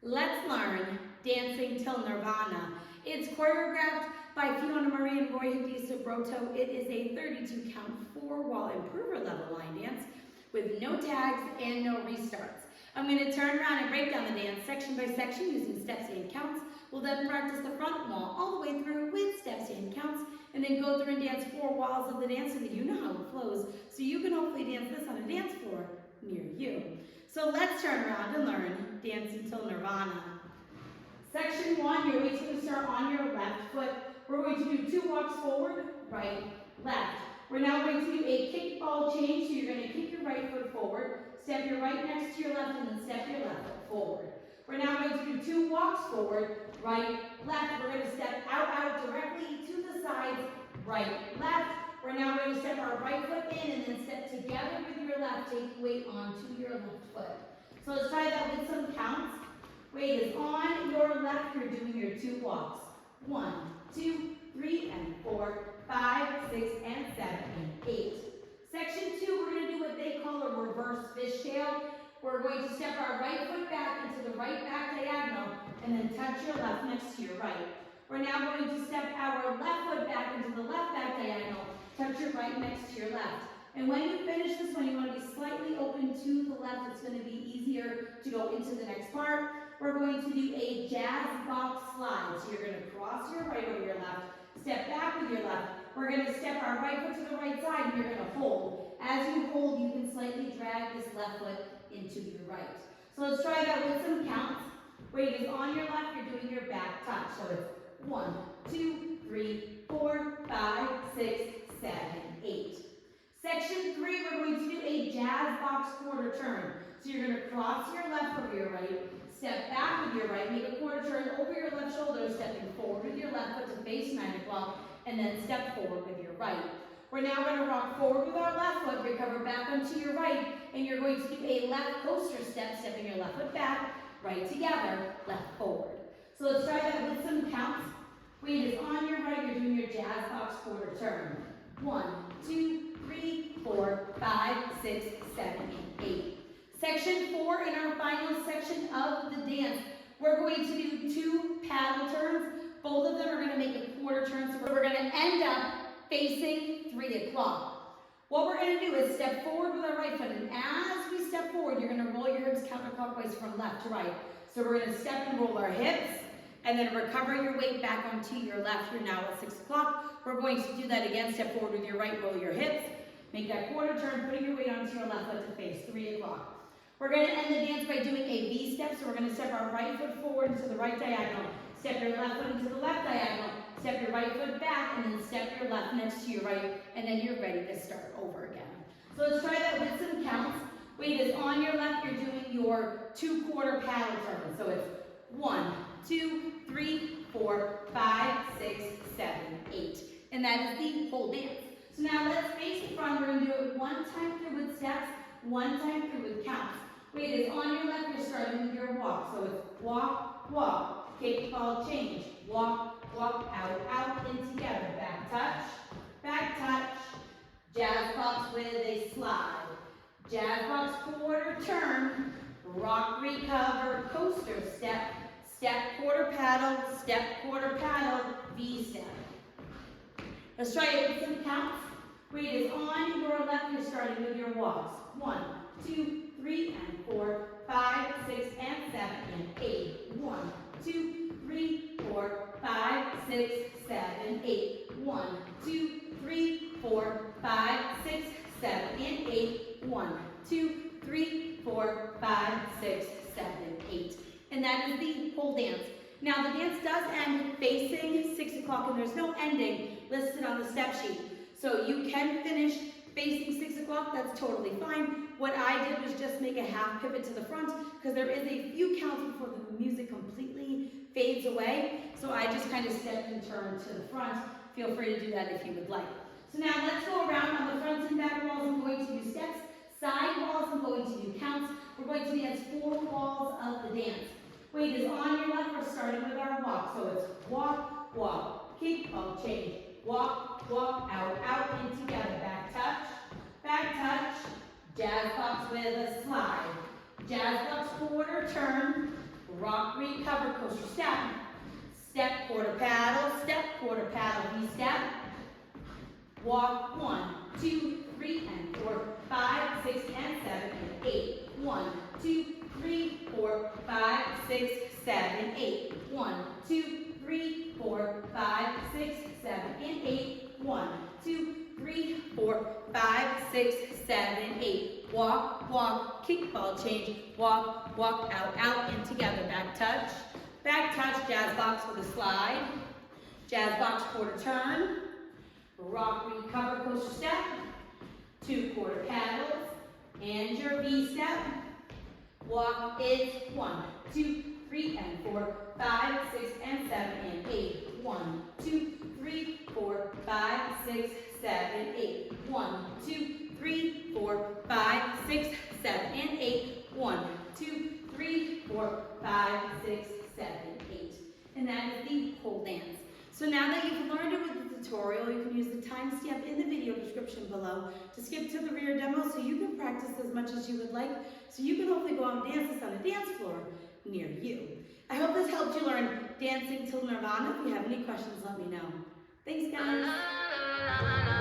Let's learn Dancing Till Nirvana. It's choreographed by Fiona and Hadisubroto. It is a 32 count 4-wall improver level line dance with no tags and no restarts. I'm going to turn around and break down the dance section by section using steps and counts. We'll then practice the front wall all the way through with steps and counts, and then go through and dance 4 walls of the dance so that you know how it flows, so you can hopefully dance this on a dance floor near you. So let's turn around and learn Dancing Till Nirvana. Section 1, your weight's going to start on your left foot. We're going to do 2 walks forward, right, left. We're now going to do a kickball change, so you're going to kick your right foot forward, step your right next to your left, and then step your left foot forward. We're now going to do 2 walks forward, right, left. We're going to step out directly to the sides, right, left. We're now going to step our right foot in and then step together with your left, taking weight onto your left foot. So let's try that with some counts. Weight is on your left, you're doing your 2 walks. 1, 2, 3, and 4, 5, 6, and 7, and 8. Section 2, we're going to do what they call a reverse fishtail. We're going to step our right foot back into the right back diagonal and then touch your left next to your right. We're now going to step our left foot back into the left back diagonal, touch your right next to your left. And when you finish this one, you want to be slightly open to the left. It's going to be easier to go into the next part. We're going to do a jazz box slide. So you're going to cross your right over your left, step back with your left. We're going to step our right foot to the right side and you're going to hold. As you hold, you can slightly drag this left foot into your right. So let's try that with some counts. Weight is on your left, you're doing your back touch. So it's 1, 2, 3, 4, 5, 6, 7, 8. Section 3, we're going to do a jazz box quarter turn. So you're going to cross your left over your right, step back with your right, make a quarter turn over your left shoulder, stepping forward with your left foot to face 9 o'clock, and then step forward with your right. We're now going to rock forward with our left foot, recover back onto your right, and you're going to do a left coaster step, stepping your left foot back, right together, left forward. So let's try that with some counts. Weight is on your right, you're doing your jazz box quarter turn. 1, 2, 3, 4, 5, 6, 7, and 8. Section 4 in our final section of the dance. We're going to do 2 paddle turns. Both of them are going to make a quarter turn, so we're going to end up facing 3 o'clock. What we're going to do is step forward with our right foot, and as we step forward, you're going to roll your hips counterclockwise from left to right. So we're going to step and roll our hips, and then recover your weight back onto your left. You're now at 6 o'clock. We're going to do that again. Step forward with your right, roll your hips, make that quarter turn, putting your weight onto your left foot to face 3 o'clock. We're going to end the dance by doing a V step, so we're going to step our right foot forward into the right diagonal, step your left foot into the left diagonal, step your right foot back, and then step your left next to your right, and then you're ready to start over again. So let's try that with some counts. Weight is on your left, you're doing your 2 quarter paddle turns. So it's 1, 2, 3, 4, 5, 6, 7, 8. And that is the whole dance. So now let's face the front. We're going to do it 1 time through with steps, 1 time through with counts. Weight is on your left, you're starting with your walk. So it's walk, walk, kick, ball, change. Walk, walk, out, out, in together. Back touch, jazz box with a slide. Jazz box quarter turn, rock, recover, coaster step, step, quarter paddle, V step. Let's try it with some counts. Weight is on your left, you're starting with your walks. 1, 2, 3, and 4, 5, 6, and 7, and 8. 1, 2, 3, 4, 5, 6, 7, 8. 1, 2, 3, 4, 5, 6, 7, and 8. 1, 2, 3, 4, 5, 6, 7, 8. And that is the whole dance. Now the dance does end facing 6 o'clock, and there's no ending listed on the step sheet. So you can finish facing 6 o'clock, that's totally fine. What I did was just make a half pivot to the front, because there is a few counts before the music completely fades away. So I just kind of stepped and turned to the front. Feel free to do that if you would like. So now let's go around on the front and back walls. I'm going to do steps, side walls, I'm going to do counts. We're going to dance 4 walls of the dance. Weight is on your left, we're starting with our walk. So it's walk, walk, kick, ball, change. Walk, walk, out, out, in together. Back touch, jazz box with a slide. Jazz box quarter turn, rock, recover, coaster step. Step, quarter paddle, V step. Walk, 1, 2, 3, and 4, 5, 6, and 7, and 8. 1, 2, 3, 4, 5, 6, 7, 8. 1, 2, 3, 4, 5, 6, 7, and 8. 1, 2, 3, 4, 5, 6, 7, 8. Walk, walk, kick, ball, change. Walk, walk, out, out, in together. Back touch, jazz box with a slide. Jazz box quarter turn. Rock, recover, coaster step. 2 quarter paddles. And your V step. Walk is 1, 2, 3, and 4, 5, 6, and 7, and 8. 1, 2, 3, 4, 5, 6, 7, 8. 1, 2, 3, 4, 5, 6, 7, and 8. 1, 2, 3, 4, 5, 6, 7, 8. And that is the whole dance. So now that you've learned it with the tutorial, you can use the timestamp in the video description below to skip to the rear demo so you can practice as much as you would like, so you can hopefully go out and dance this on a dance floor near you. I hope this helped you learn Dancing till Nirvana. If you have any questions, let me know. Thanks, guys.